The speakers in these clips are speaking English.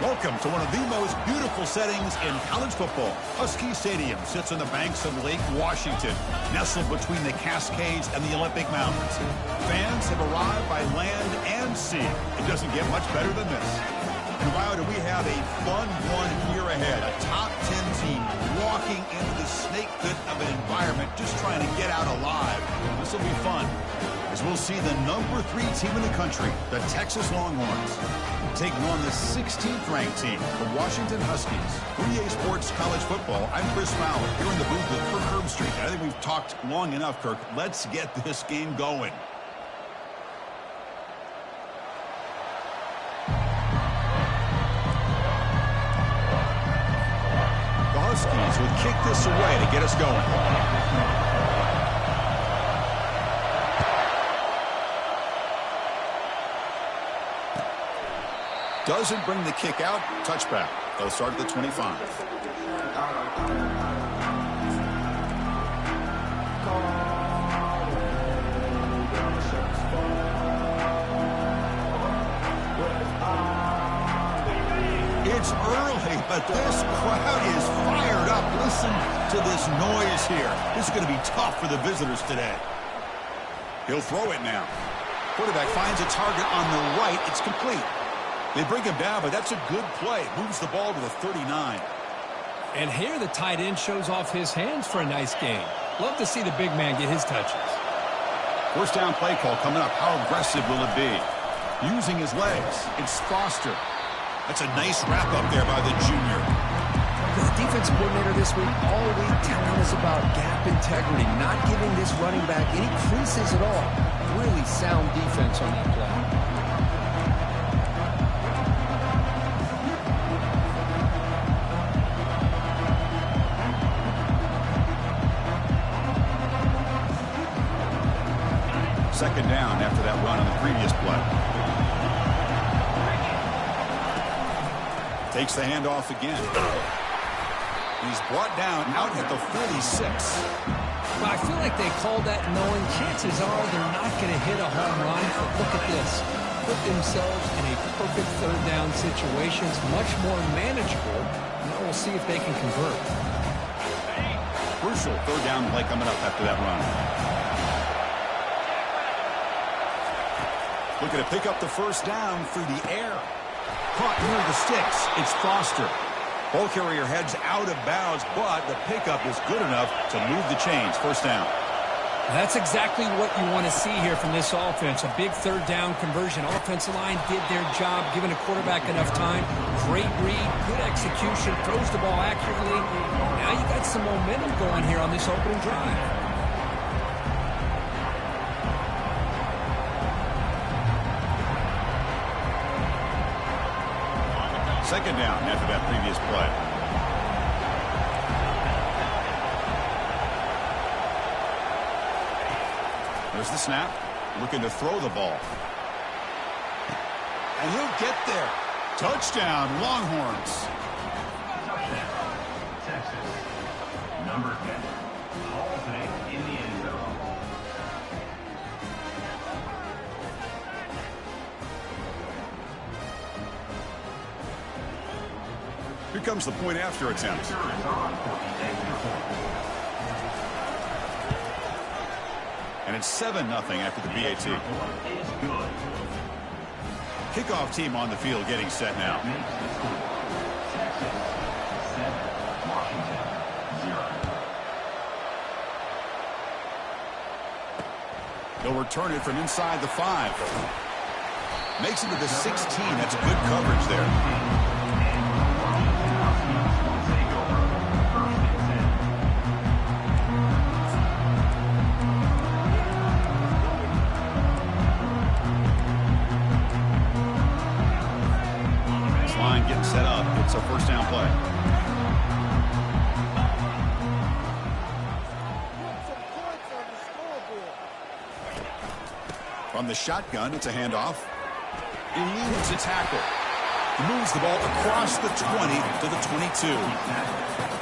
Welcome to one of the most beautiful settings in college football. Husky Stadium sits on the banks of Lake Washington, nestled between the Cascades and the Olympic Mountains. Fans have arrived by land and sea. It doesn't get much better than this. And wow, do we have a fun one here ahead. A top 10 team walking into the snake pit of an environment, just trying to get out alive. This will be fun, as we'll see the number 3 team in the country, the Texas Longhorns, taking on the 16th ranked team, the Washington Huskies. 3A Sports College Football, I'm Chris Fowler, here in the booth with Kirk Herbstreit. I think we've talked long enough, Kirk. Let's get this game going. The Huskies will kick this away to get us going. Doesn't bring the kick out. Touchback. They'll start at the 25. It's early, but this crowd is fired up. Listen to this noise here. This is going to be tough for the visitors today. He'll throw it now. Quarterback finds a target on the right. It's complete. They bring him down, but that's a good play. Moves the ball to the 39. And here the tight end shows off his hands for a nice game. Love to see the big man get his touches. First down play call coming up. How aggressive will it be? Using his legs. It's Foster. That's a nice wrap up there by the junior. The defense coordinator this week all week telling us about gap integrity, not giving this running back any creases at all. Really sound defense on that play. Second down after that run on the previous play. Takes the handoff again. He's brought down out at the 46. Well, I feel like they called that knowing chances are they're not going to hit a home run. But look at this. Put themselves in a perfect third down situation. It's much more manageable. Now we'll see if they can convert. Crucial third down play coming up after that run. Looking to pick up the first down through the air. Caught near the sticks. It's Foster. Ball carrier heads out of bounds, but the pickup is good enough to move the chains. First down. That's exactly what you want to see here from this offense. A big third down conversion. Offensive line did their job, giving a quarterback enough time. Great read, good execution, throws the ball accurately. Now you got some momentum going here on this opening drive. Second down after that previous play. There's the snap. Looking to throw the ball. And he'll get there. Touchdown, Longhorns. Texas. Number 10. Hall Bank in the end zone. Here comes the point after attempt. And it's 7-0 after the BAT. Kickoff team on the field getting set now. They'll return it from inside the 5. Makes it to the 16. That's good coverage there. Getting set up. It's a first down play. From the shotgun, it's a handoff. Eludes a tackle. Moves the ball across the 20 to the 22.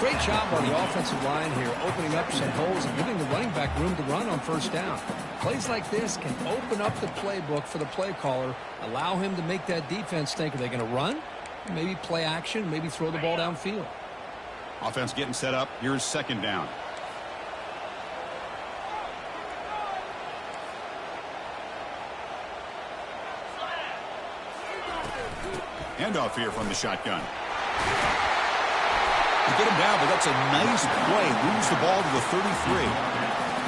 Great job on the offensive line here, opening up some holes and giving the running back room to run on first down. Plays like this can open up the playbook for the play caller, allow him to make that defense think, are they going to run Maybe play action, maybe throw the ball downfield. Offense getting set up. Here's second down. Handoff here from the shotgun. You get him down, but that's a nice play. Moves the ball to the 33.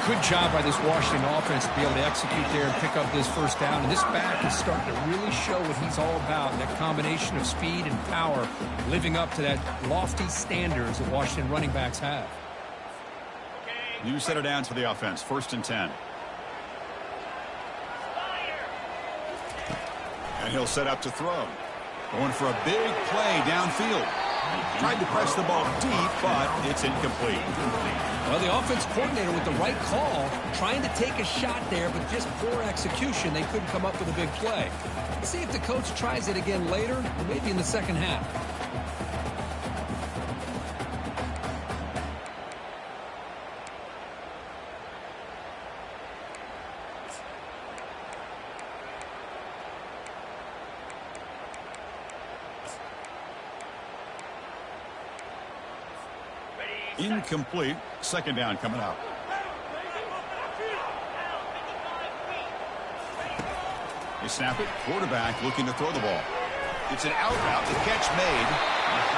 Good job by this Washington offense to be able to execute there and pick up this first down. And this back is starting to really show what he's all about. That combination of speed and power, living up to that lofty standards that Washington running backs have. New set of downs for the offense. 1st and 10. And he'll set up to throw. Going for a big play downfield. Tried to press the ball deep, but it's incomplete. Well, the offense coordinator with the right call, trying to take a shot there, but just poor execution. They couldn't come up with a big play. Let's see if the coach tries it again later, or maybe in the second half. Incomplete. Second down coming up. They snap it. Quarterback looking to throw the ball. It's an out route. The catch made.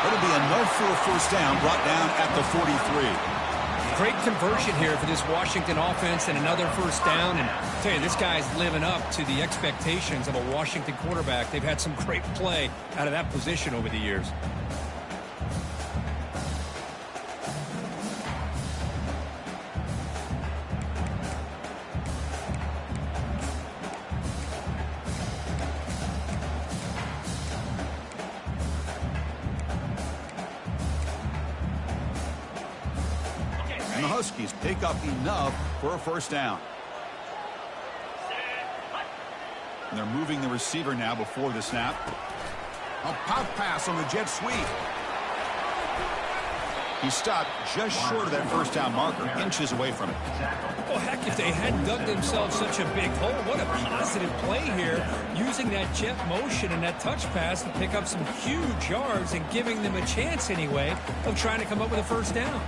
It'll be enough for a first down. Brought down at the 43. Great conversion here for this Washington offense and another first down. And I tell you, this guy's living up to the expectations of a Washington quarterback. They've had some great play out of that position over the years. And the Huskies pick up enough for a first down. And they're moving the receiver now before the snap. A pop pass on the jet sweep. He stopped just short of that first down marker, inches away from it. Well, heck, if they hadn't dug themselves such a big hole, what a positive play here, using that jet motion and that touch pass to pick up some huge yards and giving them a chance anyway of trying to come up with a first down.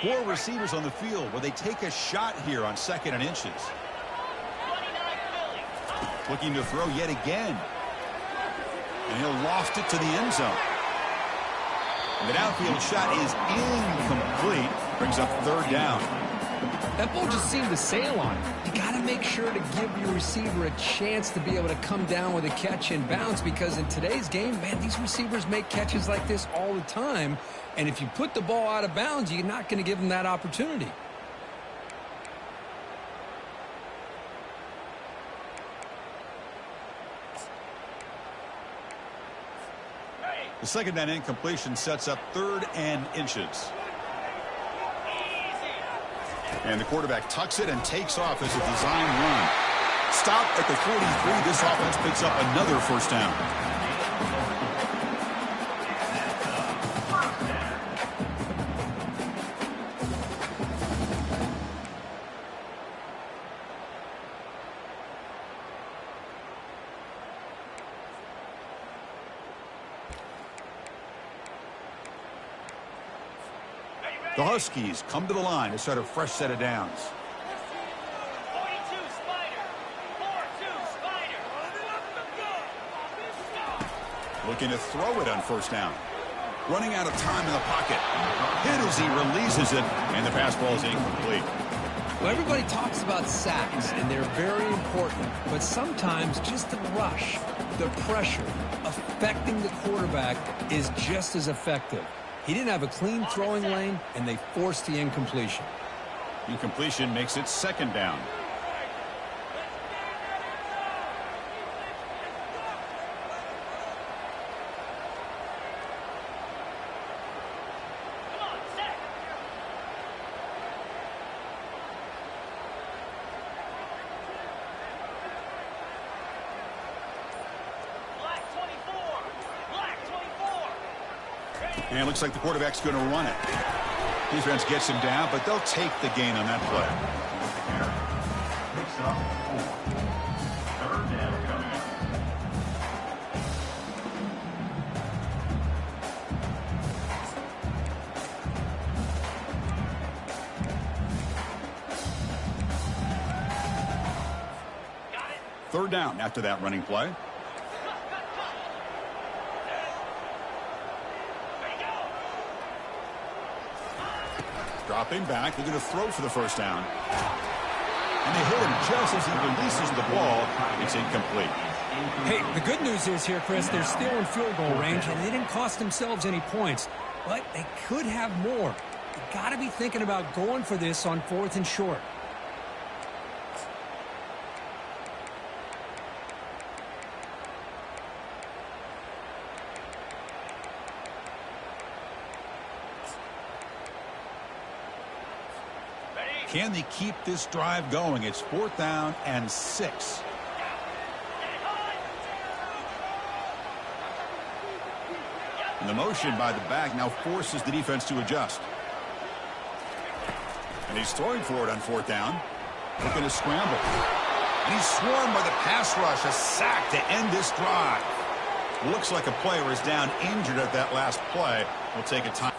Four receivers on the field where they take a shot here on 2nd and inches. Looking to throw yet again. And he'll loft it to the end zone. And the downfield shot is incomplete. Brings up 3rd down. That ball just seemed to sail on it. You got to make sure to give your receiver a chance to be able to come down with a catch and bounce, because in today's game, man, these receivers make catches like this all the time. And if you put the ball out of bounds, you're not going to give them that opportunity. The 2nd down incompletion sets up 3rd and inches. And the quarterback tucks it and takes off as a design run. Stop at the 43. This offense picks up another first down. The Huskies come to the line to start a fresh set of downs. 42 Spider. 4-2 Spider. Looking to throw it on first down. Running out of time in the pocket. Hit as he releases it, and the pass ball is incomplete. Well, everybody talks about sacks, and they're very important. But sometimes just the rush, the pressure, affecting the quarterback is just as effective. He didn't have a clean throwing lane, and they forced the incompletion. Incompletion makes it 2nd down. And it looks like the quarterback's going to run it. Defense gets him down, but they'll take the gain on that play. Picks up 4. Third down coming up. Third down after that running play. Dropping back. They're going to throw for the first down. And they hit him just as he releases the ball. It's incomplete. Hey, the good news is here, Chris, they're still in field goal range, and they didn't cost themselves any points. But they could have more. You got to be thinking about going for this on 4th and short. Can they keep this drive going? It's 4th down and 6. And the motion by the back now forces the defense to adjust. And he's throwing for it on 4th down. Looking to scramble. And he's swarmed by the pass rush. A sack to end this drive. Looks like a player is down injured at that last play. We'll take a time.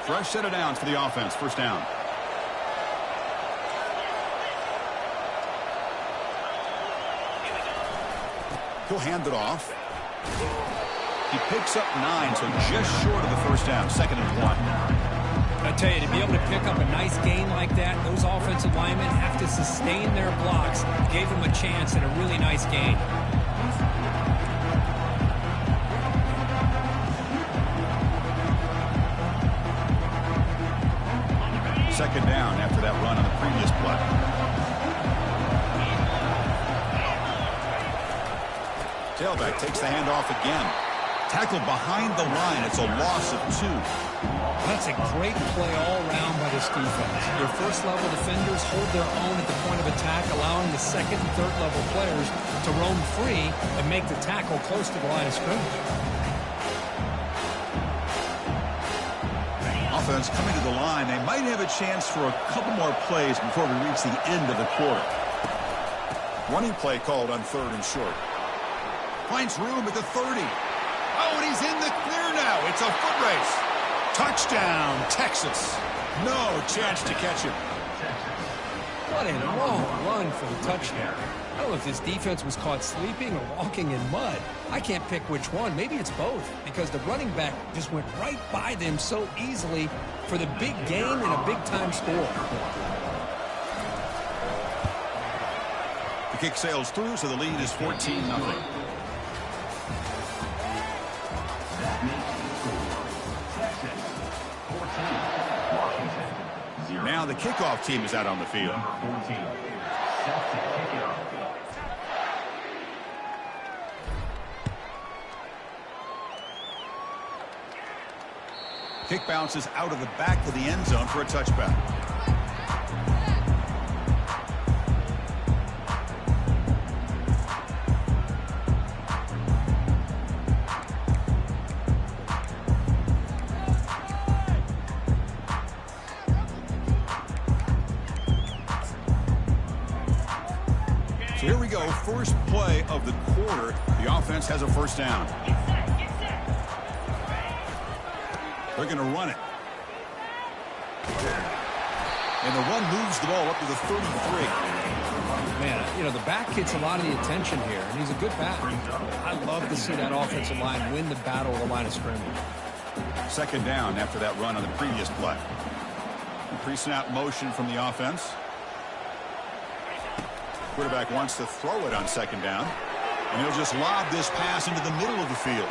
Fresh set of downs for the offense. First down. He'll hand it off. He picks up 9, so just short of the first down. 2nd and 1. I tell you, to be able to pick up a nice gain like that, those offensive linemen have to sustain their blocks. Gave them a chance and a really nice gain. Second down after that run on the previous play. Tailback takes the handoff again. Tackled behind the line. It's a loss of 2. That's a great play all around by this defense. Your first-level defenders hold their own at the point of attack, allowing the second and third-level players to roam free and make the tackle close to the line of scrimmage. Offense coming to the line. They might have a chance for a couple more plays before we reach the end of the quarter. Running play called on 3rd and short. Finds room at the 30. Oh, and he's in the clear now. It's a foot race. Touchdown, Texas. No chance to catch him. What a long run for the touchdown. I don't know if this defense was caught sleeping or walking in mud. I can't pick which one. Maybe it's both, because the running back just went right by them so easily for the big gain and a big-time score. The kick sails through, so the lead is 14-0. Now the kickoff team is out on the field. Number 14. Set to kick it off. Kick bounces out of the back of the end zone for a touchback. So here we go, first play of the quarter. The offense has a first down. They're going to run it. And the run moves the ball up to the 33. Man, you know, the back gets a lot of the attention here, and he's a good back. I love to see that offensive line win the battle of the line of scrimmage. Second down after that run on the previous play. Pre-snap motion from the offense. Quarterback wants to throw it on second down. And he'll just lob this pass into the middle of the field.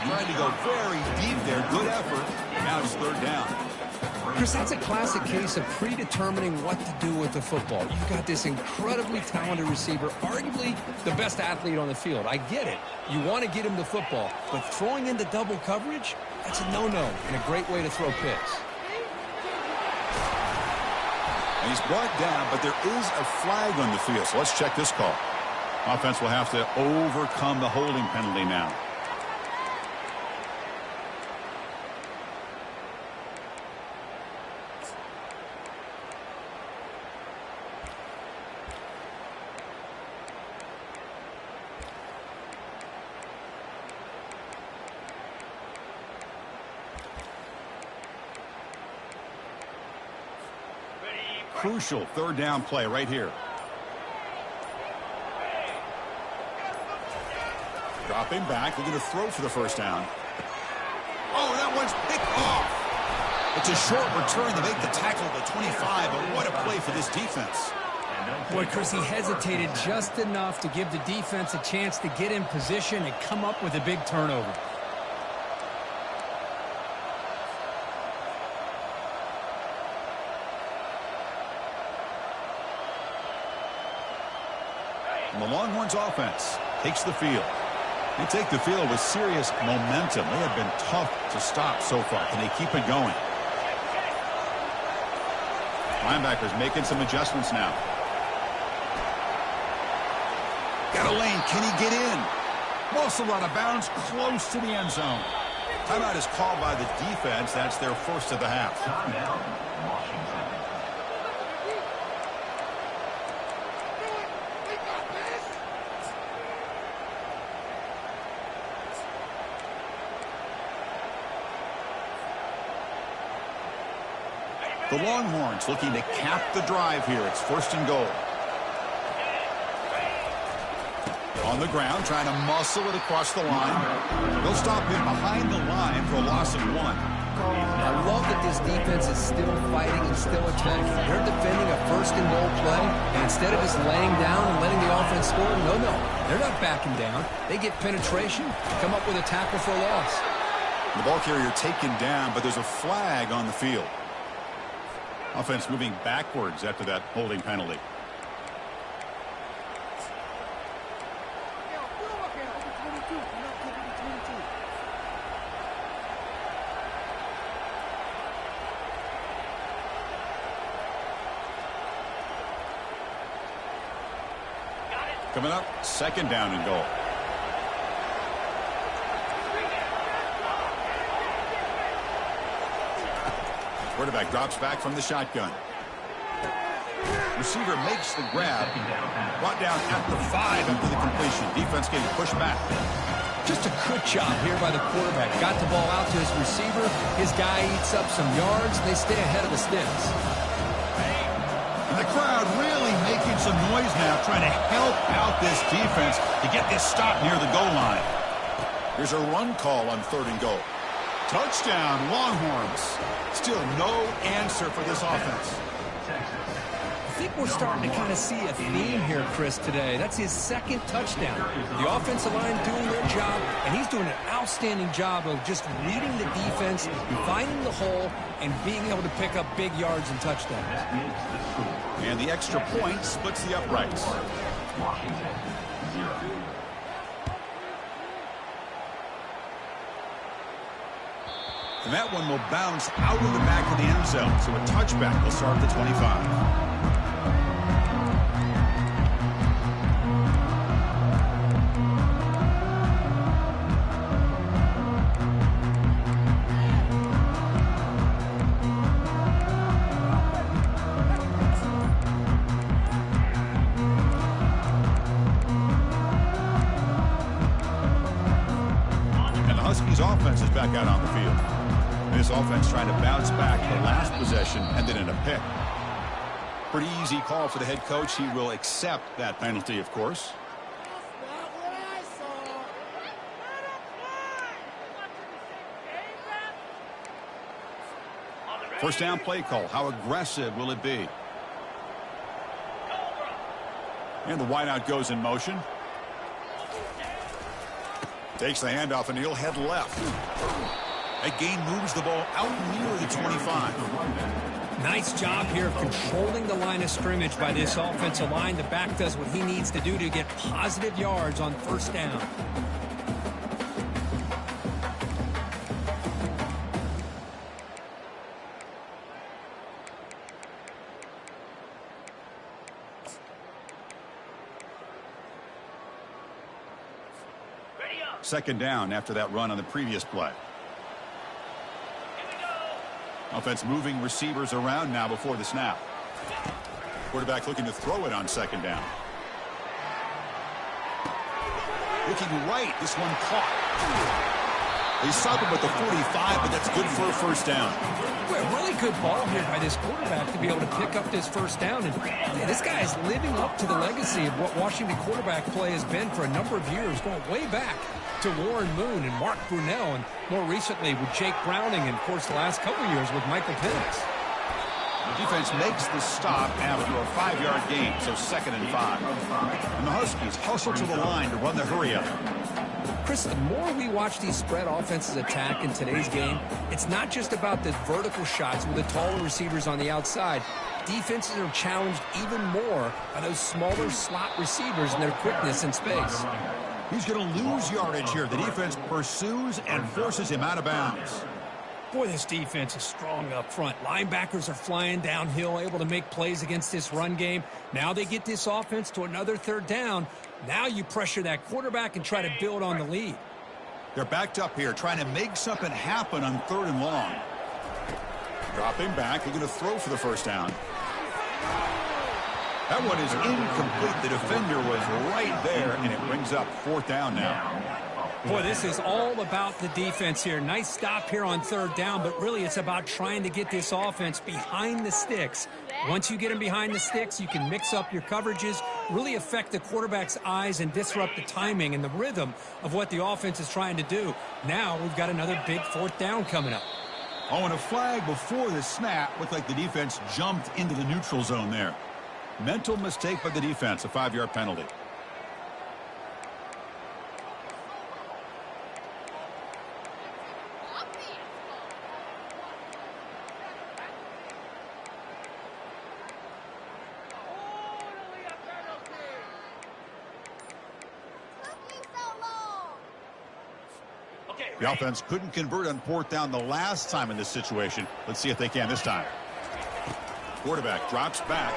Trying to go very deep there. Good effort. Now it's third down. Chris, that's a classic case of predetermining what to do with the football. You've got this incredibly talented receiver, arguably the best athlete on the field. I get it. You want to get him the football, but throwing into double coverage, that's a no-no and a great way to throw picks. And he's brought down, but there is a flag on the field, so let's check this call. Offense will have to overcome the holding penalty now. Crucial third down play right here. Dropping back, looking to throw for the first down. Oh, that one's picked off. It's a short return to make the tackle to 25, but what a play for this defense. Boy, Chris, he hesitated just enough to give the defense a chance to get in position and come up with a big turnover. And the Longhorns offense takes the field. They take the field with serious momentum. They have been tough to stop so far. Can they keep it going? Linebackers making some adjustments now. Got a lane. Can he get in? Muscle out of bounds close to the end zone. Timeout is called by the defense. That's their first of the half. Timeout, Washington. The Longhorns looking to cap the drive here. It's first and goal. On the ground, trying to muscle it across the line. They'll stop him behind the line for a loss of 1. I love that this defense is still fighting and still attacking. They're defending a first and goal play, and instead of just laying down and letting the offense score, no, they're not backing down. They get penetration, come up with a tackle for a loss. The ball carrier taken down, but there's a flag on the field. Offense moving backwards after that holding penalty. Coming up, second down and goal. Quarterback drops back from the shotgun. Receiver makes the grab. Brought down at the 5 after the completion. Defense getting pushed back. Just a good job here by the quarterback. Got the ball out to his receiver. His guy eats up some yards. They stay ahead of the sticks. And the crowd really making some noise now, trying to help out this defense to get this stop near the goal line. Here's a run call on third and goal. Touchdown, Longhorns. Still no answer for this offense. I think we're starting to kind of see a theme here, Chris, today. That's his second touchdown. The offensive line doing their job, and he's doing an outstanding job of just reading the defense, finding the hole, and being able to pick up big yards and touchdowns. And the extra point splits the uprights. Washington, 0. And that one will bounce out of the back of the end zone. So a touchback will start at the 25. And the Huskies offense is back out on the field. This offense trying to bounce back. The last possession ended in a pick. Pretty easy call for the head coach. He will accept that penalty, of course. First down play call. How aggressive will it be? And the wideout goes in motion. Takes the handoff and he'll head left. That gain moves the ball out near the 25. Nice job here of controlling the line of scrimmage by this offensive line. The back does what he needs to do to get positive yards on first down. Second down after that run on the previous play. Offense moving receivers around now before the snap. Quarterback looking to throw it on second down. Looking right, this one caught. He stopped him at the 45, but that's good for a first down. Well, really good ball here by this quarterback to be able to pick up this first down. And man, this guy is living up to the legacy of what Washington quarterback play has been for a number of years, going way back to Warren Moon and Mark Brunell, and more recently with Jake Browning, and of course the last couple of years with Michael Penix. The defense makes the stop after a 5-yard gain, so 2nd and 5. And the Huskies hustle to the line to run the hurry-up. Chris, the more we watch these spread offenses attack in today's game, it's not just about the vertical shots with the taller receivers on the outside. Defenses are challenged even more by those smaller slot receivers and their quickness in space. He's going to lose yardage here. The defense pursues and forces him out of bounds. Boy, this defense is strong up front. Linebackers are flying downhill, able to make plays against this run game. Now they get this offense to another third down. Now you pressure that quarterback and try to build on the lead. They're backed up here, trying to make something happen on 3rd and long. Dropping back, looking to throw for the first down. That one is incomplete. The defender was right there, and it brings up 4th down now. Boy, this is all about the defense here. Nice stop here on 3rd down, but really it's about trying to get this offense behind the sticks. Once you get them behind the sticks, you can mix up your coverages, really affect the quarterback's eyes and disrupt the timing and the rhythm of what the offense is trying to do. Now we've got another big 4th down coming up. Oh, and a flag before the snap. Looked like the defense jumped into the neutral zone there. Mental mistake by the defense, a 5-yard penalty. The offense couldn't convert on 4th down the last time in this situation. Let's see if they can this time. Quarterback drops back.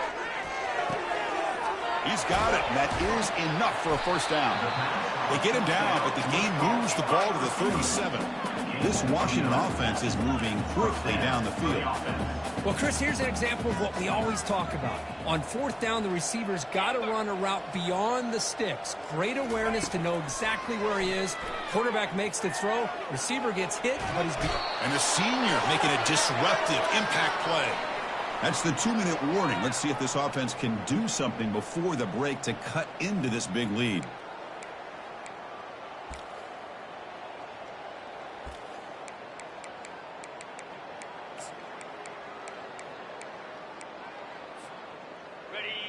He's got it, and that is enough for a first down. They get him down, but the gain moves the ball to the 37. This Washington offense is moving quickly down the field. Well, Chris, here's an example of what we always talk about. On 4th down, the receiver's got to run a route beyond the sticks. Great awareness to know exactly where he is. Quarterback makes the throw. Receiver gets hit, but he's... And the senior making a disruptive impact play. That's the 2-minute warning. Let's see if this offense can do something before the break to cut into this big lead.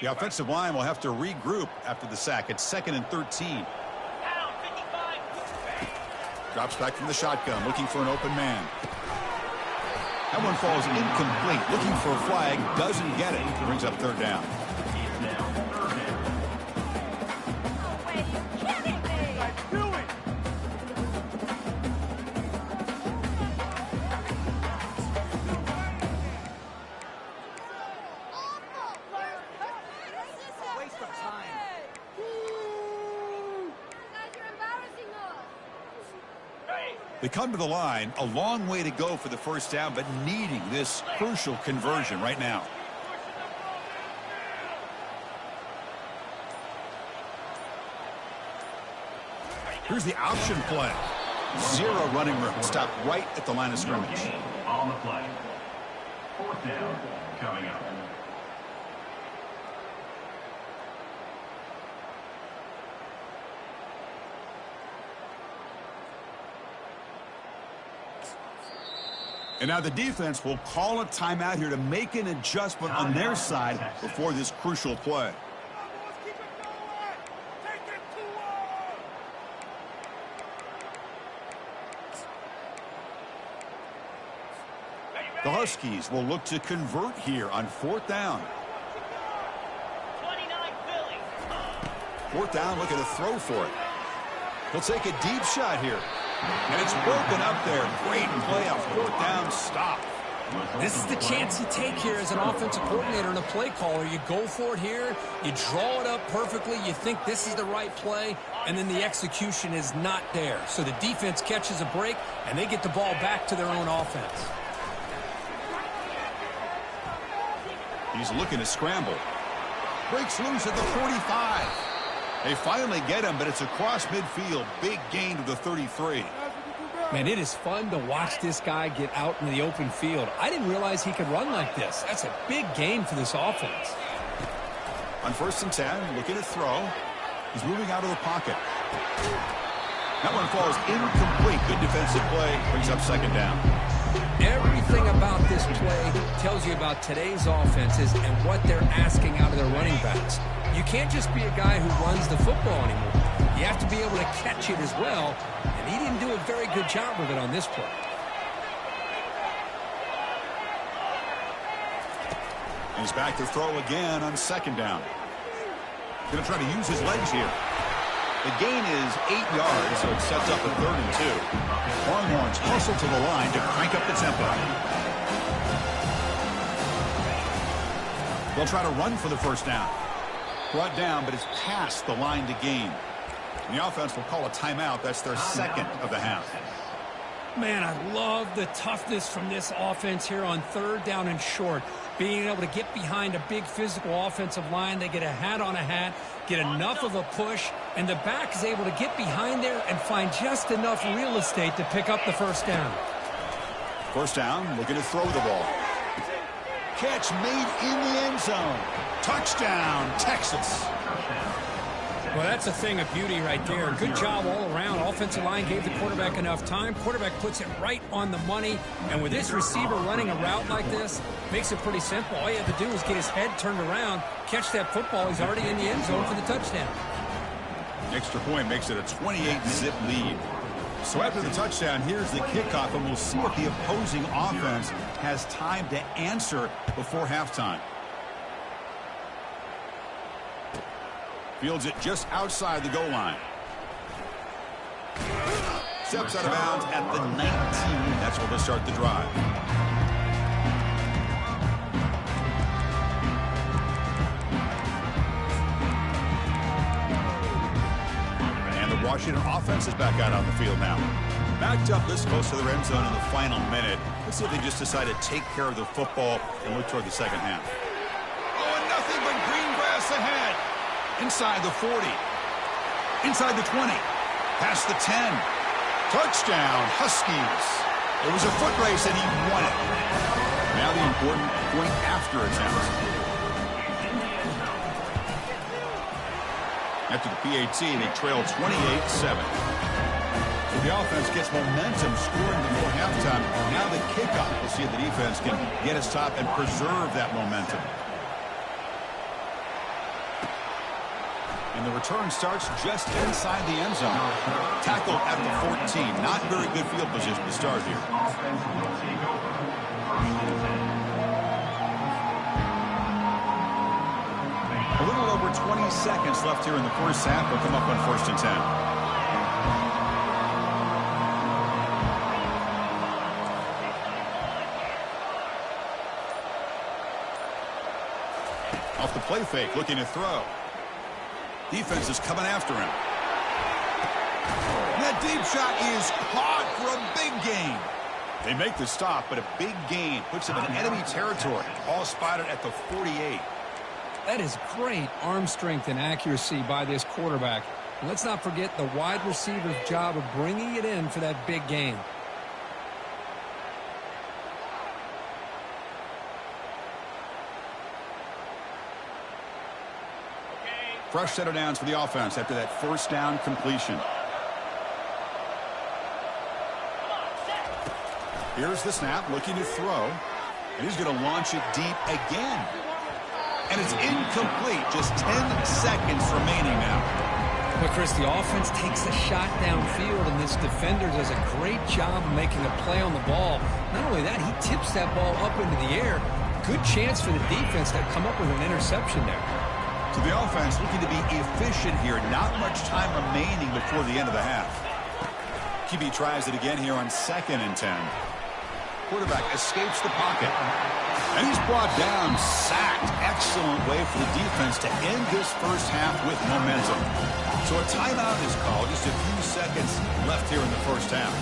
The offensive line will have to regroup after the sack. It's 2nd and 13. Drops back from the shotgun, looking for an open man. That one falls incomplete. Looking for a flag, doesn't get it. Brings up 3rd down. They come to the line, a long way to go for the first down, but needing this crucial conversion right now. Here's the option play. 0 running room. Stop right at the line of scrimmage. On the play. 4th down coming up. And now the defense will call a timeout here to make an adjustment on their side before this crucial play. The Huskies will look to convert here on 4th down. 29 Philly. 4th down, looking to throw for it. He'll take a deep shot here. And it's broken up there. Great play, a 4th down stop. This is the chance you take here as an offensive coordinator and a play caller. You go for it here. You draw it up perfectly. You think this is the right play, and then the execution is not there. So the defense catches a break, and they get the ball back to their own offense. He's looking to scramble. Breaks loose at the 45. They finally get him, but it's across midfield. Big gain to the 33. Man, it is fun to watch this guy get out in the open field. I didn't realize he could run like this. That's a big gain for this offense. On 1st and 10, looking to throw. He's moving out of the pocket. That one falls incomplete. Good defensive play. Brings up 2nd down. Everything about this play tells you about today's offenses and what they're asking out of their running backs. You can't just be a guy who runs the football anymore. You have to be able to catch it as well, and he didn't do a very good job with it on this play. He's back to throw again on 2nd down. Going to try to use his legs here. The gain is 8 yards, so it sets up a 3rd and 2. Longhorns hustle to the line to crank up the tempo. They'll try to run for the 1st down. Brought down, but it's past the line to gain. And the offense will call a timeout. That's their 2nd of the half. Man, I love the toughness from this offense here on 3rd down and short. Being able to get behind a big physical offensive line. They get a hat on a hat, get enough of a push, and the back is able to get behind there and find just enough real estate to pick up the 1st down. 1st down, looking to throw the ball. Catch made in the end zone. Touchdown, Texas. Well, that's a thing of beauty right there. Good job all around. Offensive line gave the quarterback enough time. Quarterback puts it right on the money. And with this receiver running a route like this, makes it pretty simple. All you have to do is get his head turned around, catch that football. He's already in the end zone for the touchdown. Extra point makes it a 28-zip lead. So after the touchdown, here's the kickoff, and we'll see if the opposing offense has time to answer before halftime. Fields it just outside the goal line. Steps out of bounds at the 19. That's where they'll start the drive. And the Washington offense is back out on the field now. Backed up this close to the end zone in the final minute. Let's see if they just decide to take care of the football and look toward the 2nd half. Oh, and nothing but green grass ahead. Inside the 40. Inside the 20. Past the 10. Touchdown, Huskies. It was a foot race, and he won it. Now the important point after attempt. After the PAT, they trail 28-7. So the offense gets momentum scoring before halftime. Now the kickoff. We'll see if the defense can get a stop and preserve that momentum. And the return starts just inside the end zone. Tackled at the 14. Not very good field position to start here. A little over 20 seconds left here in the 1st half. They'll come up on 1st and 10. Off the play fake, looking to throw. Defense is coming after him. That deep shot is caught for a big gain. They make the stop, but a big gain puts them in enemy territory. All spotted at the 48. That is great arm strength and accuracy by this quarterback. And let's not forget the wide receiver's job of bringing it in for that big gain. Fresh set of downs for the offense after that 1st down completion. Here's the snap, looking to throw. And he's going to launch it deep again. And it's incomplete. Just 10 seconds remaining now. But Chris, the offense takes a shot downfield, and this defender does a great job of making a play on the ball. Not only that, he tips that ball up into the air. Good chance for the defense to come up with an interception there. So the offense looking to be efficient here. Not much time remaining before the end of the half. QB tries it again here on 2nd and 10. Quarterback escapes the pocket. And he's brought down, sacked. Excellent way for the defense to end this first half with momentum. So a timeout is called. Just a few seconds left here in the first half.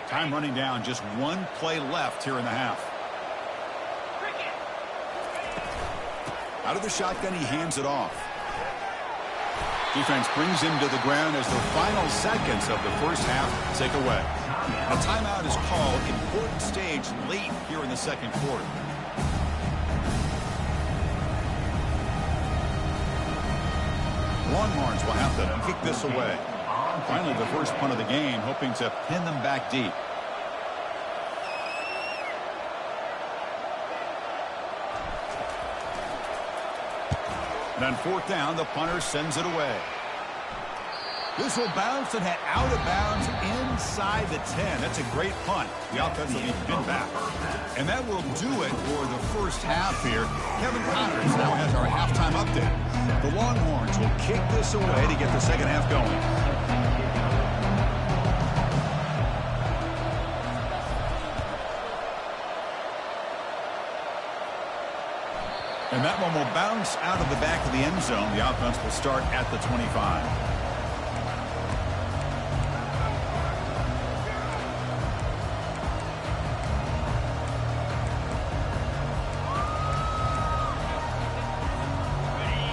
Time running down. Just one play left here in the half. Out of the shotgun, he hands it off. Defense brings him to the ground as the final seconds of the first half tick away. A timeout is called. Important stage late here in the second quarter. Longhorns will have to kick this away. Finally, the first punt of the game, hoping to pin them back deep. And on 4th down, the punter sends it away. This will bounce and head out of bounds inside the 10. That's a great punt. The offense will be pinned back. And that will do it for the first half here. Kevin Connors now has our halftime update. The Longhorns will kick this away to get the second half going. And that one will bounce out of the back of the end zone. The offense will start at the 25.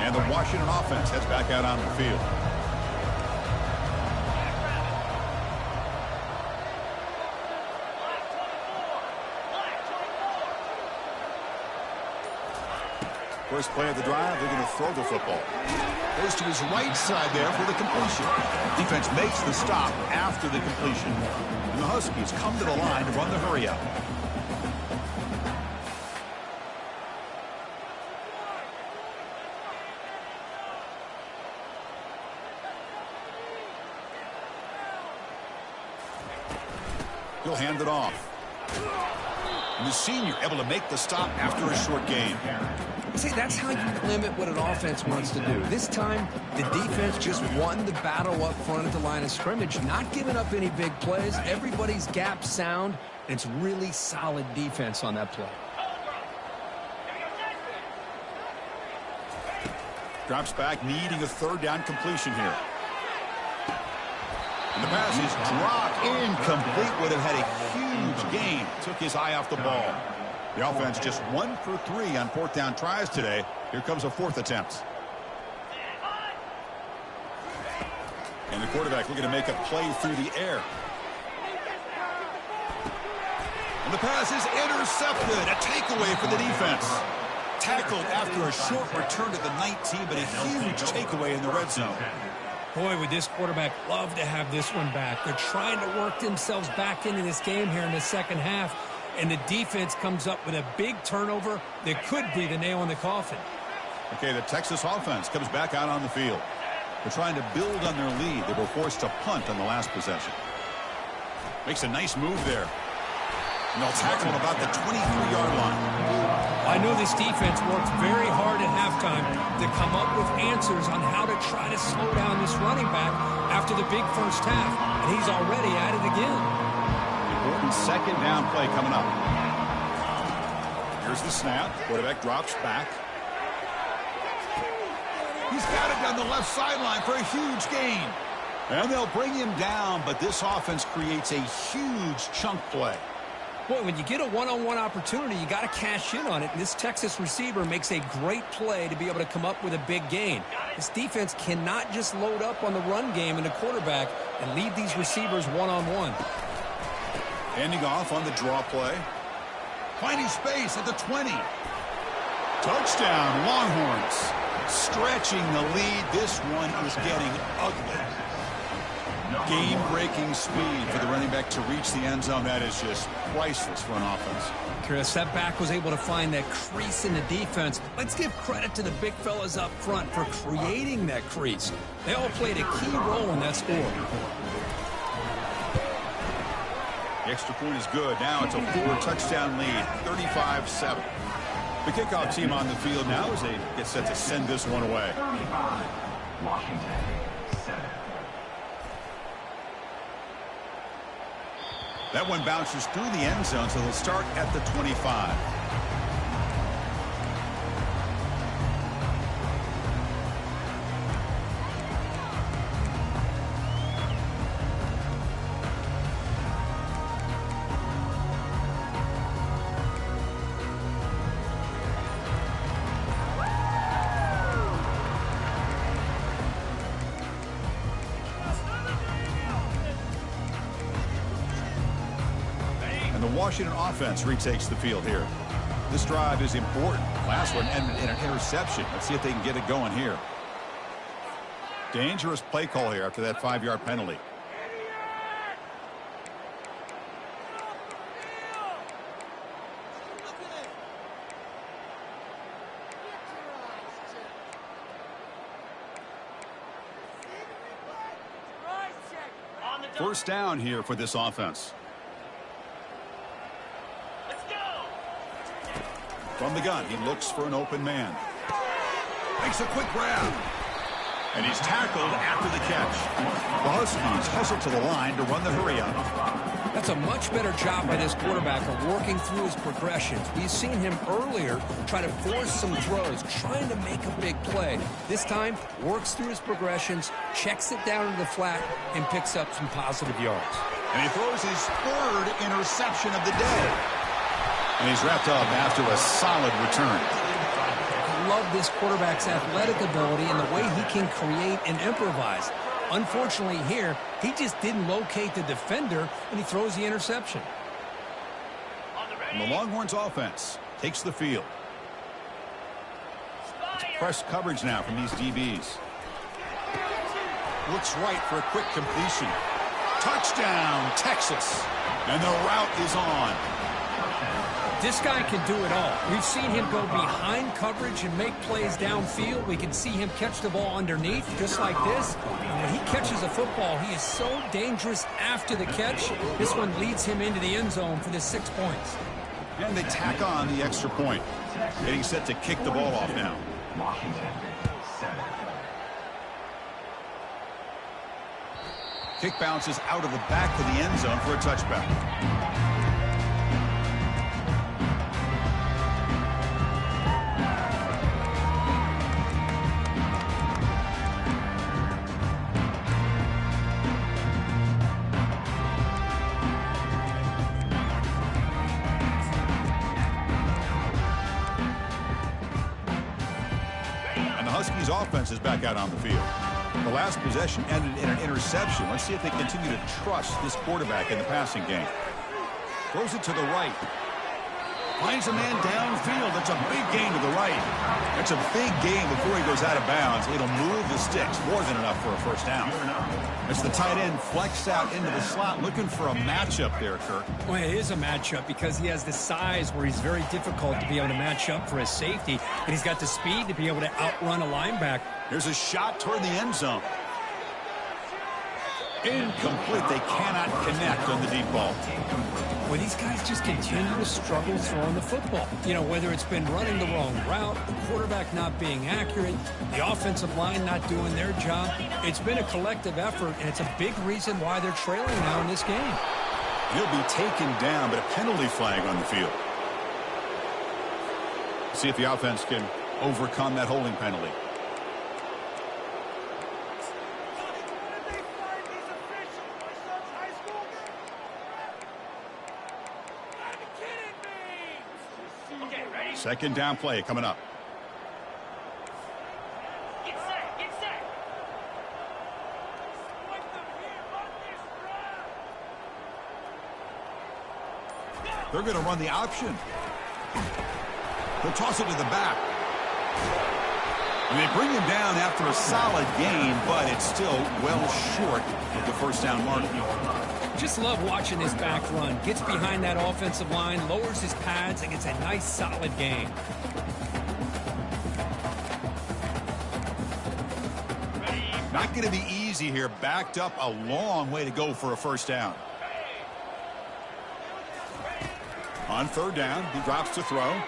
And the Washington offense heads back out on the field. First play of the drive, they're going to throw the football. Goes to his right side there for the completion. Defense makes the stop after the completion. And the Huskies come to the line to run the hurry up. He'll hand it off. And the senior able to make the stop after a short gain. See, that's how you limit what an offense wants to do. This time, the defense just won the battle up front at the line of scrimmage, not giving up any big plays. Everybody's gap sound, and it's really solid defense on that play. Drops back, needing a third down completion here. And the pass is dropped incomplete. Would have had a huge gain. Took his eye off the ball. The offense just 1 for 3 on 4th down tries today. Here comes a 4th attempt. And the quarterback looking to make a play through the air. And the pass is intercepted. A takeaway for the defense. Tackled after a short return to the 19, but a huge takeaway in the red zone. Boy, would this quarterback love to have this one back. They're trying to work themselves back into this game here in the second half. And the defense comes up with a big turnover that could be the nail in the coffin. Okay, the Texas offense comes back out on the field. They're trying to build on their lead. They were forced to punt on the last possession. Makes a nice move there. And they'll tackle him about the 23-yard line. I know this defense worked very hard at halftime to come up with answers on how to try to slow down this running back after the big first half. And he's already at it again. Important second down play coming up. Here's the snap. Quarterback drops back. He's got it down the left sideline for a huge gain. And they'll bring him down, but this offense creates a huge chunk play. Boy, when you get a one-on-one opportunity, you got to cash in on it. And this Texas receiver makes a great play to be able to come up with a big gain. This defense cannot just load up on the run game and the quarterback and leave these receivers one-on-one. Handing off on the draw play. Finding space at the 20. Touchdown, Longhorns. Stretching the lead. This one is getting ugly. Game-breaking speed for the running back to reach the end zone. That is just priceless for an offense. Chris, that back was able to find that crease in the defense. Let's give credit to the big fellas up front for creating that crease. They all played a key role in that score. The extra point is good. Now it's a 4-touchdown lead, 35-7. The kickoff team on the field now as they get set to send this one away. 35, Washington, 7. That one bounces through the end zone, so they'll start at the 25. Washington offense retakes the field here. This drive is important. Last one ended in an interception. Let's see if they can get it going here. Dangerous play call here after that 5-yard penalty. First down here for this offense. From the gun, he looks for an open man. Makes a quick grab. And he's tackled after the catch. The Huskies hustle to the line to run the hurry up. That's a much better job by this quarterback of working through his progressions. We've seen him earlier try to force some throws, trying to make a big play. This time, works through his progressions, checks it down into the flat, and picks up some positive yards. And he throws his 3rd interception of the day. And he's wrapped up after a solid return. I love this quarterback's athletic ability and the way he can create and improvise. Unfortunately here, he just didn't locate the defender, and he throws the interception. And the Longhorns offense takes the field. It's press coverage now from these DBs. Looks right for a quick completion. Touchdown, Texas. And the route is on. This guy can do it all. We've seen him go behind coverage and make plays downfield. We can see him catch the ball underneath, just like this. And when he catches a football, he is so dangerous after the catch. This one leads him into the end zone for the 6 points. And they tack on the extra point. Getting set to kick the ball off now. Washington, 7. Kick bounces out of the back of the end zone for a touchback. Huskies offense is back out on the field. The last possession ended in an interception. Let's see if they continue to trust this quarterback in the passing game. Throws it to the right. Finds a man downfield. That's a big gain to the right. That's a big gain before he goes out of bounds. It'll move the sticks more than enough for a first down. As the tight end flexed out into the slot, looking for a matchup there, Kirk. Well, it is a matchup because he has the size where he's very difficult to be able to match up for his safety, and he's got the speed to be able to outrun a linebacker. Here's a shot toward the end zone. Incomplete. They cannot connect on the deep ball. Well, these guys just continue to struggle throwing the football. You know, whether it's been running the wrong route, the quarterback not being accurate, the offensive line not doing their job. It's been a collective effort, and it's a big reason why they're trailing now in this game. He'll be taken down, but a penalty flag on the field. See if the offense can overcome that holding penalty. Second down play coming up. Get set, get set. They're going to run the option. They'll toss it to the back. And they bring him down after a solid gain, but it's still well short of the first down mark. Just love watching this back run. Gets behind that offensive line, lowers his pads, and gets a nice solid gain. Not going to be easy here. Backed up a long way to go for a first down. On third down, he drops to throw.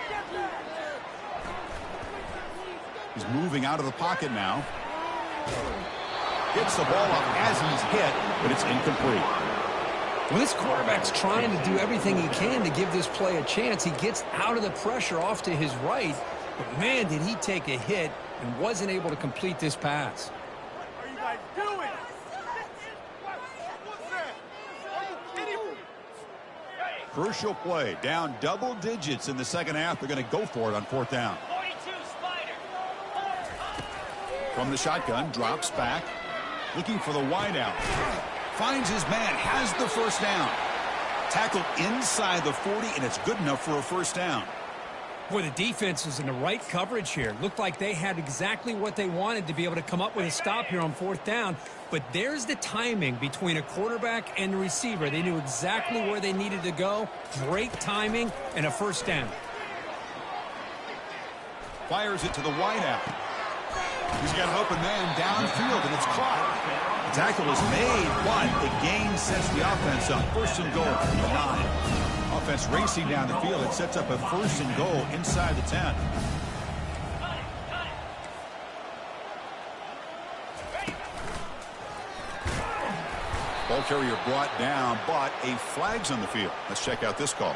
He's moving out of the pocket now. Gets the ball up as he's hit, but it's incomplete. Well, this quarterback's trying to do everything he can to give this play a chance. He gets out of the pressure off to his right, but man, did he take a hit and wasn't able to complete this pass. What are you guys doing? What's that? Are you kidding me? Crucial play. Down double digits in the second half. They're going to go for it on fourth down. 42, Spider. From the shotgun, drops back. Looking for the wideout. Finds his man, has the first down. Tackled inside the 40, and it's good enough for a first down. Boy, the defense is in the right coverage here. Looked like they had exactly what they wanted to be able to come up with a stop here on fourth down. But there's the timing between a quarterback and the receiver. They knew exactly where they needed to go. Great timing and a first down. Fires it to the wideout. He's got an open man downfield, and it's caught. The tackle is made, but the gain sets the offense up. First and goal from the 9. Offense racing down the field. It sets up a first and goal inside the 10. Ball carrier brought down, but a flag's on the field. Let's check out this call.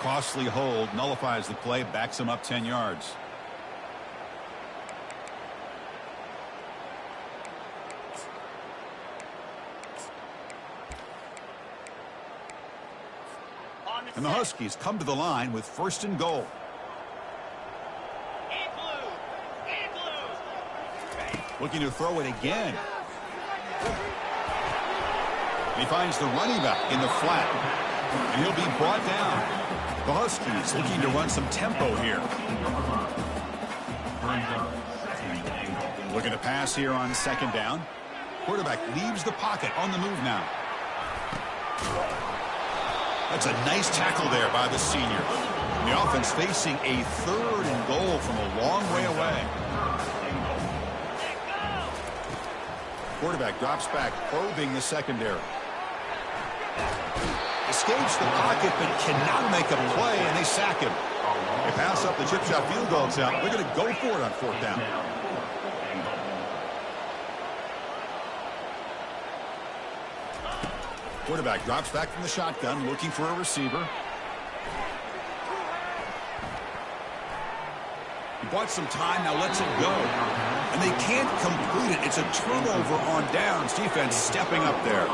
Costly hold, nullifies the play, backs him up 10 yards. And the Huskies come to the line with first and goal. And blue. And blue. Looking to throw it again. And he finds the running back in the flat. And he'll be brought down. The Huskies looking to run some tempo here. Looking to pass here on second down. Quarterback leaves the pocket on the move now. That's a nice tackle there by the senior. And the offense facing a third and goal from a long way away. Quarterback drops back, probing the secondary. Escapes the pocket, but cannot make a play, and they sack him. They pass up the chip shot field goal attempt. They're going to go for it on fourth down. Quarterback drops back from the shotgun, looking for a receiver. He bought some time, now lets it go. And they can't complete it. It's a turnover on downs. Defense stepping up there.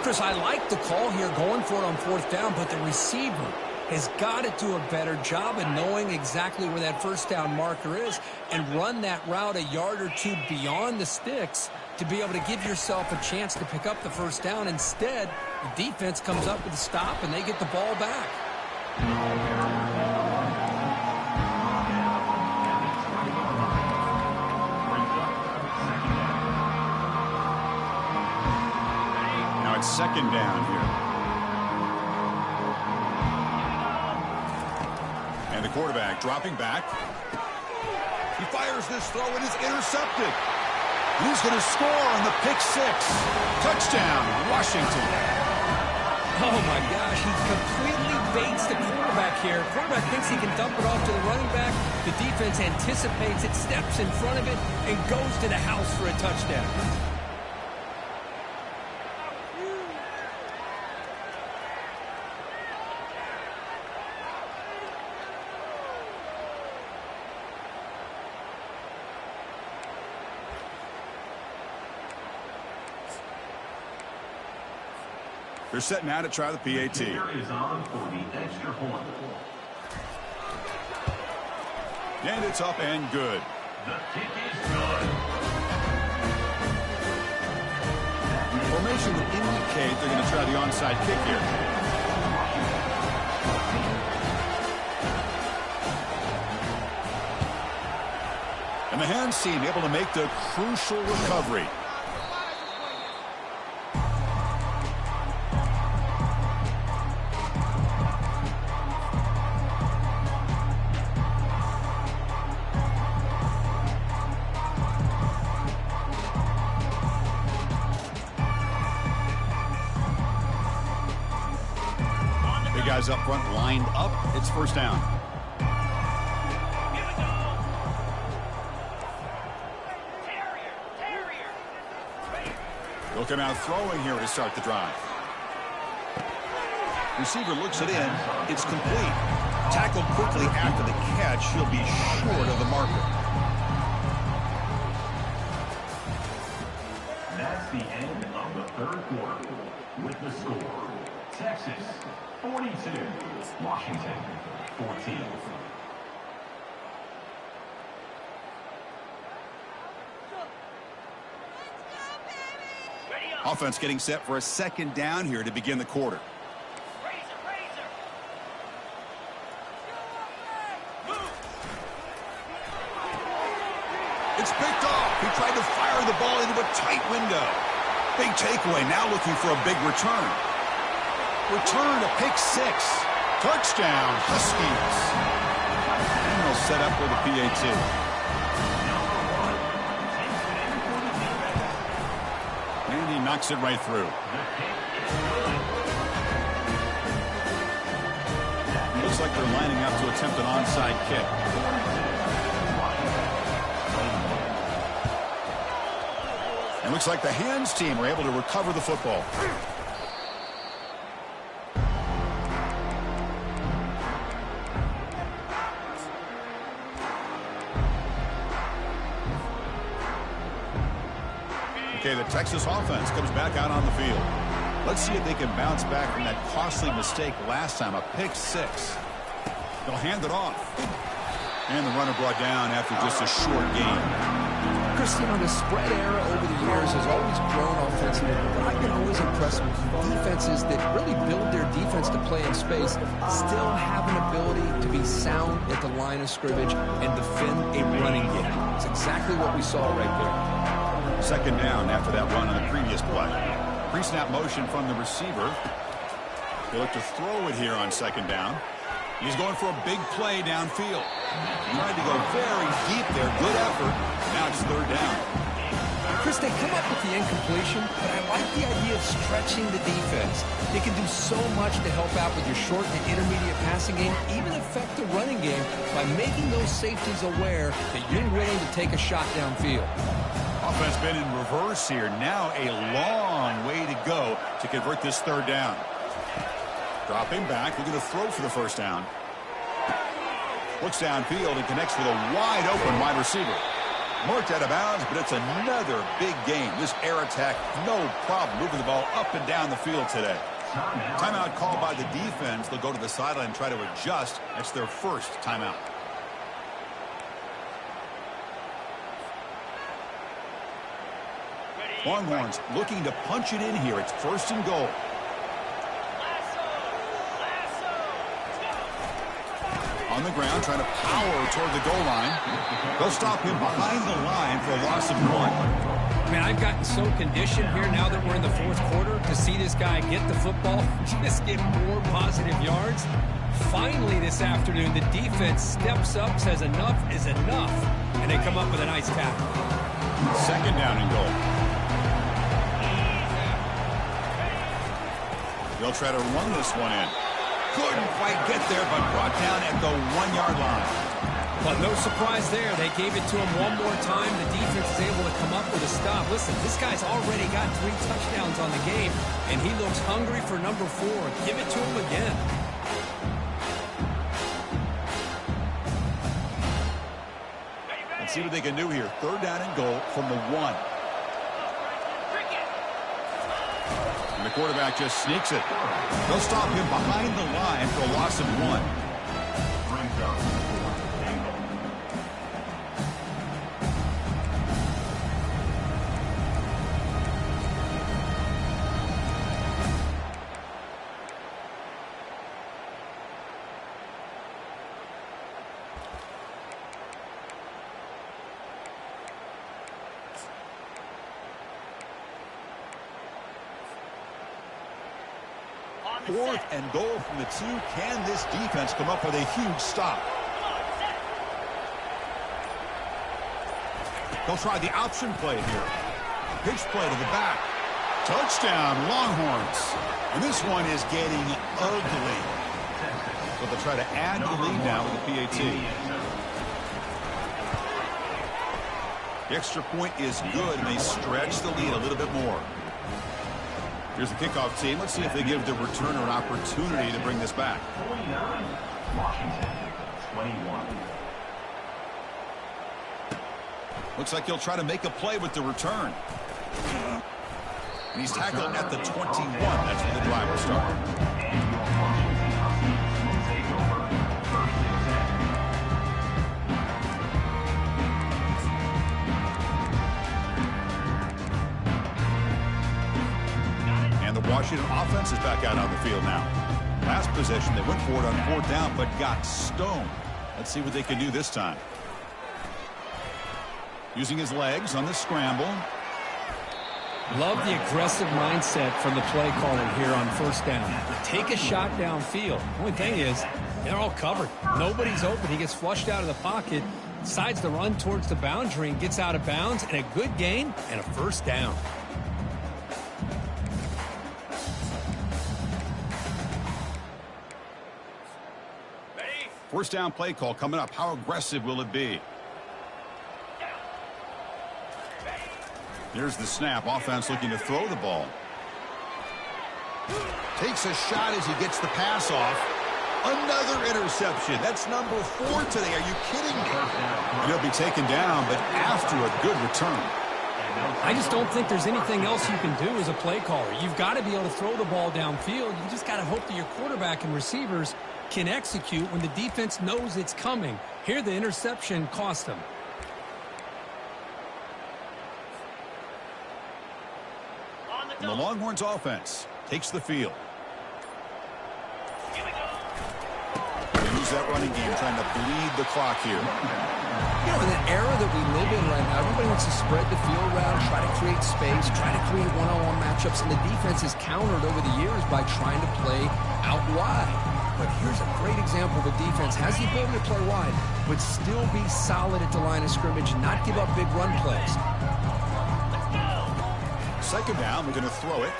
Chris, I like the call here going for it on fourth down, but the receiver has got to do a better job of knowing exactly where that first down marker is and run that route a yard or two beyond the sticks to be able to give yourself a chance to pick up the first down. Instead, the defense comes up with a stop and they get the ball back. Now it's second down here. And the quarterback dropping back. He fires this throw and is intercepted. And he's going to score on the pick six. Touchdown, Washington. Oh, my gosh. He completely baits the quarterback here. Quarterback thinks he can dump it off to the running back. The defense anticipates it, steps in front of it, and goes to the house for a touchdown. They're setting out to try the PAT. Is on for the extra point. And it's up and good. The kick is good. Formation would indicate they're going to try the onside kick here. And the hands team able to make the crucial recovery. Big guys up front lined up. It's first down. Looking out throwing here to start the drive. Receiver looks it in. It's complete. Tackled quickly after the catch. He'll be short of the marker. That's the end of the third quarter. With the score, Texas 42, Washington 14. Offense getting set for a second down here to begin the quarter. It's picked off. He tried to fire the ball into a tight window. Big takeaway. Now looking for a big return. Return to pick six. Touchdown, Huskies. And they'll set up with a PAT. And he knocks it right through. Looks like they're lining up to attempt an onside kick. And looks like the hands team are able to recover the football. Okay, the Texas offense comes back out on the field. Let's see if they can bounce back from that costly mistake last time, a pick six. They'll hand it off. And the runner brought down after just a short gain. Chris, you know, the spread era over the years has always grown offensively, but I've been always impressed with defenses that really build their defense to play in space, still have an ability to be sound at the line of scrimmage and defend a running game. It's exactly what we saw right there. Second down after that run on the previous play. Pre-snap motion from the receiver. They look to throw it here on second down. He's going for a big play downfield. Trying to go very deep there. Good effort. Now it's third down. Chris, they come up with the incompletion, but I like the idea of stretching the defense. They can do so much to help out with your short and intermediate passing game, even affect the running game by making those safeties aware that you're willing to take a shot downfield. Offense been in reverse here. Now a long way to go to convert this third down. Dropping back, looking to throw for the first down. Looks downfield and connects with a wide open wide receiver. Marked out of bounds, but it's another big game. This air attack, no problem moving the ball up and down the field today. Timeout called by the defense. They'll go to the sideline and try to adjust. That's their first timeout. Longhorns looking to punch it in here. It's first and goal. On the ground, trying to power toward the goal line. They'll stop him behind the line for a loss of one. Man, I've gotten so conditioned here now that we're in the fourth quarter to see this guy get the football, just get more positive yards. Finally this afternoon, the defense steps up, says enough is enough, and they come up with a nice tackle. Second down and goal. They'll try to run this one in. Couldn't quite get there, but brought down at the 1 yard line. But no surprise there. They gave it to him one more time. The defense is able to come up with a stop. Listen, this guy's already got 3 touchdowns on the game, and he looks hungry for number 4. Give it to him again. Let's see what they can do here. Third down and goal from the 1. And the quarterback just sneaks it. They'll stop him behind the line for a loss of 1. 4th and goal from the 2. Can this defense come up with a huge stop? They'll try the option play here. Pitch play to the back. Touchdown, Longhorns. And this one is getting ugly. So they'll try to add the lead now with the PAT. The extra point is good, and they stretch the lead a little bit more. Here's the kickoff team. Let's see if they give the returner an opportunity to bring this back. 49, Washington, 21. Looks like he'll try to make a play with the return. And he's tackled at the 21. That's where the drive will start. And your Washington Huskies will take over 1st and 10. And the Washington offense is back out on the field now. Last possession, they went for it on 4th down, but got stoned. Let's see what they can do this time. Using his legs on the scramble. Love the aggressive mindset from the play caller here on 1st down. Take a shot downfield. Only thing is, they're all covered. Nobody's open. He gets flushed out of the pocket, decides to run towards the boundary and gets out of bounds, and a good gain and a 1st down. First down play call coming up. How aggressive will it be? Here's the snap. Offense looking to throw the ball. Takes a shot as he gets the pass off. Another interception. That's number 4 today. Are you kidding me? And he'll be taken down, but after a good return. I just don't think there's anything else you can do as a play caller. You've got to be able to throw the ball downfield. You just got to hope that your quarterback and receivers can execute when the defense knows it's coming. Here, the interception cost them. And the Longhorns offense takes the field. They use that running game, trying to bleed the clock here. You know, in the era that we live in right now, everybody wants to spread the field around, try to create space, try to create one-on-one matchups, and the defense is countered over the years by trying to play out wide. But here's a great example of a defense has the ability to play wide, but still be solid at the line of scrimmage and not give up big run plays. 2nd down, we're going to throw it.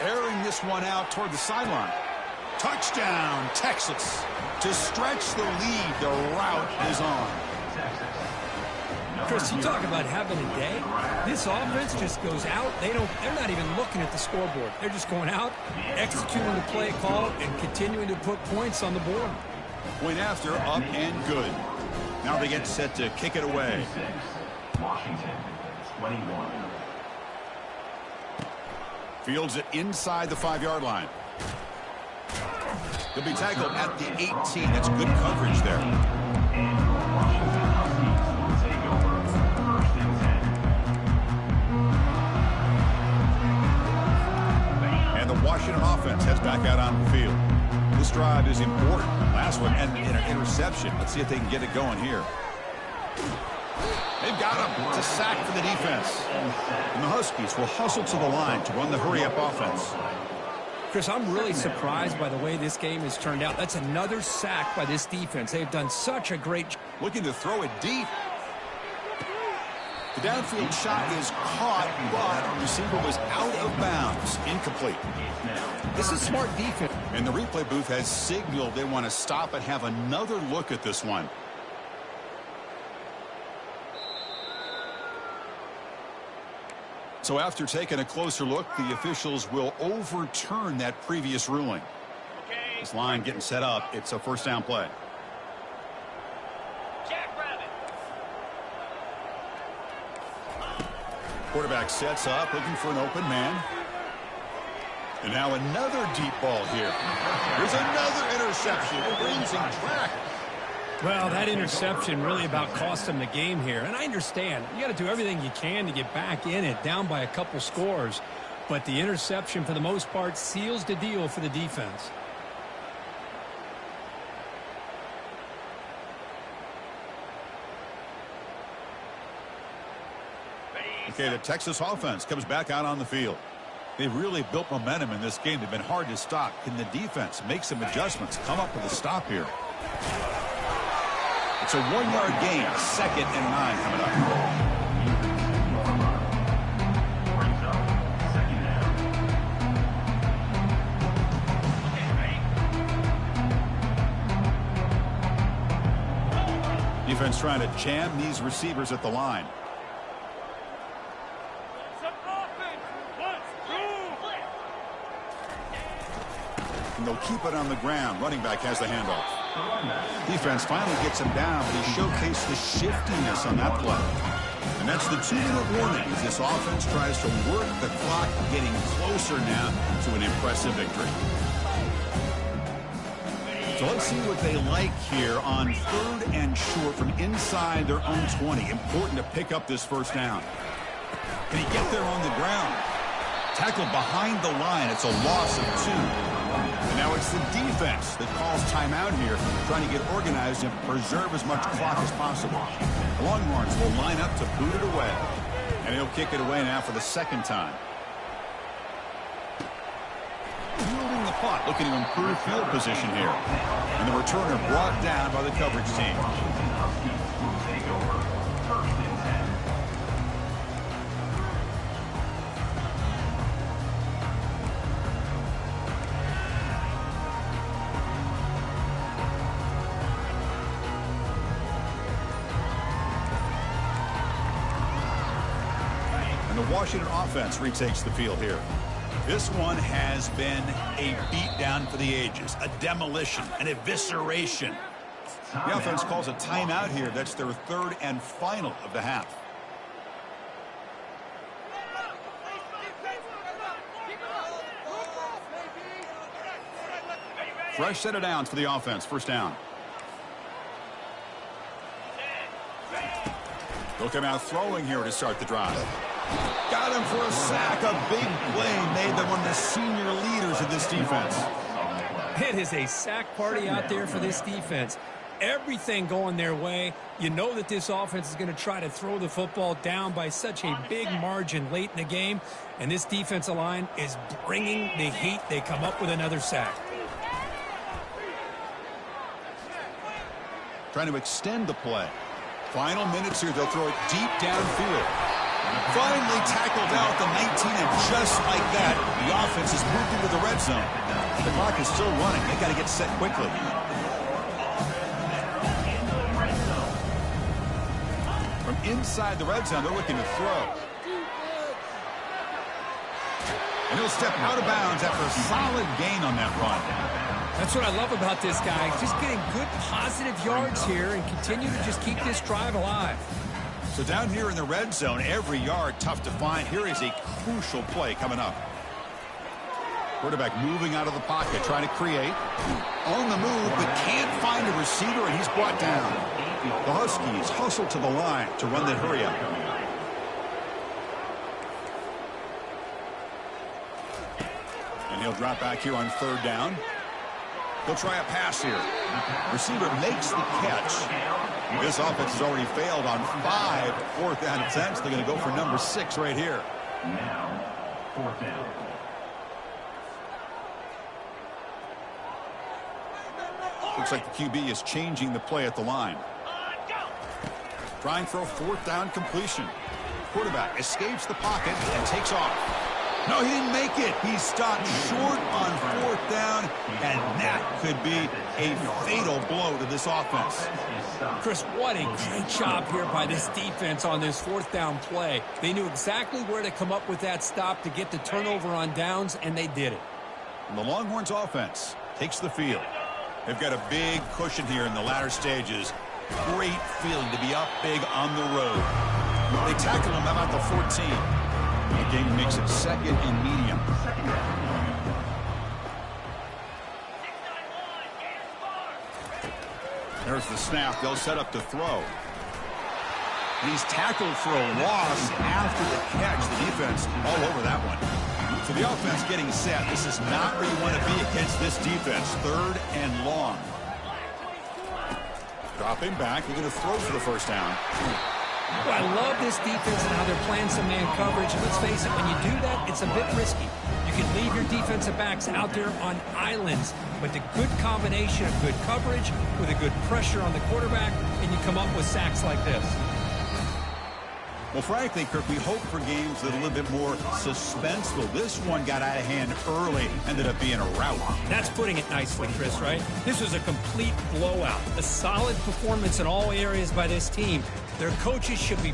Airing this one out toward the sideline. Touchdown, Texas. To stretch the lead, the route is on. Chris, you talk about having a day. This offense just goes out. They're not even looking at the scoreboard. They're just going out, executing the play call, and continuing to put points on the board. Point after, up and good. Now they get set to kick it away. Washington, 21. Fields it inside the 5-yard line. He'll be tackled at the 18. That's good coverage there. And your Washington Huskies will take over 1st and 10. And the Washington offense heads back out on the field. This drive is important. Last one ended in an interception. Let's see if they can get it going here. They've got him. It's a sack for the defense. And the Huskies will hustle to the line to run the hurry-up offense. Chris, I'm really surprised by the way this game has turned out. That's another sack by this defense. They've done such a great job. Looking to throw it deep. The downfield shot is caught, but the receiver was out of bounds. Incomplete. This is smart defense. And the replay booth has signaled they want to stop and have another look at this one. So after taking a closer look, the officials will overturn that previous ruling. This line getting set up. It's a 1st down play. Quarterback sets up, looking for an open man. And now another deep ball here. There's another interception. It brings him track. Well, that interception really about cost them the game here. And I understand. You got to do everything you can to get back in it, down by a couple scores. But the interception, for the most part, seals the deal for the defense. Okay, the Texas offense comes back out on the field. They've really built momentum in this game. They've been hard to stop. Can the defense make some adjustments, come up with a stop here? It's a 1-yard gain, 2nd and 9 coming up. Defense trying to jam these receivers at the line. And they'll keep it on the ground. Running back has the handoff. Defense finally gets him down, but he showcased the shiftiness on that play. And that's the 2-minute warning as this offense tries to work the clock, getting closer now to an impressive victory. So let's see what they like here on 3rd and short from inside their own 20. Important to pick up this first down. Can he get there on the ground? Tackled behind the line. It's a loss of 2. And now it's the defense that calls timeout here, trying to get organized and preserve as much clock as possible. The Longhorns will line up to boot it away. And he'll kick it away now for the 2nd time. Fielding the punt, looking to improve field position here. And the returner brought down by the coverage team. And the Washington offense retakes the field here. This one has been a beatdown for the ages, a demolition, an evisceration. The offense calls a timeout here. That's their 3rd and final of the half. Fresh set of downs for the offense. First down. They'll come out throwing here to start the drive. Got him for a sack. A big play made them one of the senior leaders of this defense. It is a sack party out there for this defense. Everything going their way. You know that this offense is going to try to throw the football down by such a big margin late in the game. And this defensive line is bringing the heat. They come up with another sack. Trying to extend the play. Final minutes here. They'll throw it deep downfield. Finally tackled down at the 19, and just like that, the offense has moved into the red zone. The clock is still running. They got to get set quickly. From inside the red zone, they're looking to throw. And he'll step out of bounds after a solid gain on that run. That's what I love about this guy. Just getting good positive yards here and continue to just keep this drive alive. So down here in the red zone, every yard tough to find. Here is a crucial play coming up. Quarterback moving out of the pocket, trying to create. On the move, but can't find a receiver, and he's brought down. The Huskies hustle to the line to run that hurry up. And he'll drop back here on 3rd down. He'll try a pass here. Receiver makes the catch. This offense has already failed on 5 4th down attempts. They're going to go for number 6 right here. Now, 4th down. Looks like the QB is changing the play at the line. Trying for a 4th down completion. Quarterback escapes the pocket and takes off. No, he didn't make it. He stopped short on 4th down, and that could be a fatal blow to this offense. Chris, what a great job here by this defense on this 4th down play. They knew exactly where to come up with that stop to get the turnover on downs, and they did it. And the Longhorns offense takes the field. They've got a big cushion here in the latter stages. Great feeling to be up big on the road. They tackle him about the 14. The game makes it 2nd and medium. There's the snap. They'll set up to throw. And he's tackled for a loss after the catch. The defense all over that one. So the offense getting set. This is not where you want to be against this defense. 3rd and long. Dropping back. They're going to throw for the first down. Well, I love this defense and how they're playing some man coverage. And let's face it, when you do that, it's a bit risky. You can leave your defensive backs out there on islands, but the good combination of good coverage with a good pressure on the quarterback, and you come up with sacks like this. Well, frankly, Kirk, we hope for games that are a little bit more suspenseful. This one got out of hand early, ended up being a rout. That's putting it nicely, Chris, right? This was a complete blowout. A solid performance in all areas by this team. Their coaches should be